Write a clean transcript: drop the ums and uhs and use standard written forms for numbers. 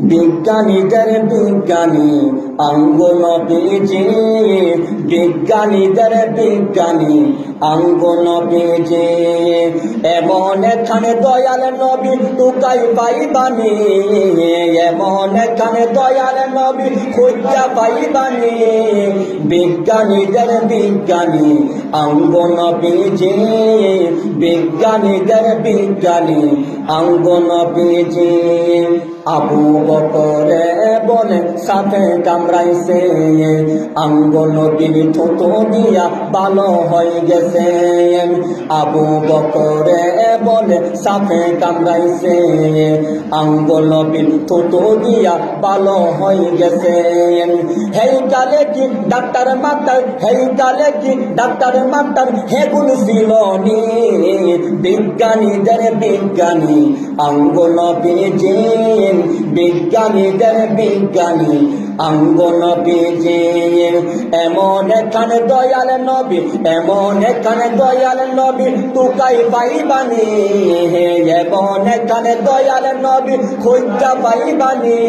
বিজ্ঞানীদের বিজ্ঞানী অঙ্গ নবীজি, বিজ্ঞানীদের বিজ্ঞানী অঙ্গ নবীজি। এমন এখানে দয়াল নবী টুকাই পাইবানি, এমন এখানে দয়াল নবী খুঁজা পাইবানি। বিজ্ঞানীদের বিজ্ঞানী অঙ্গ নবীজি, বিজ্ঞানীদের বিজ্ঞানী অঙ্গ নবীজি। আবু বকরে বলে সাথে কামড়াইছে, অঙ্গ নবীর থুতু দিয়া ভালো হয়ে গেছে। আবু বকরে বলে সাথে কামড়াইছে, অঙ্গ নবীর থুতু দিয়া ভালো হয়ে গেছে। হেই কালে কি ডাক্তার মাস্টার, হেই কালে কি ডাক্তার মাস্টার হেগুন ছিল নি। বিজ্ঞানীদের বিজ্ঞানী অঙ্গ নবীজি, বিজ্ঞানীদের বিজ্ঞানী অঙ্গ নবীজি। এমন এখানে দয়াল নবী, এমন এখানে দয়াল নবী টুকাই পাইবানি, এমন এখানে দয়াল নবী খুঁজা পাইবানি।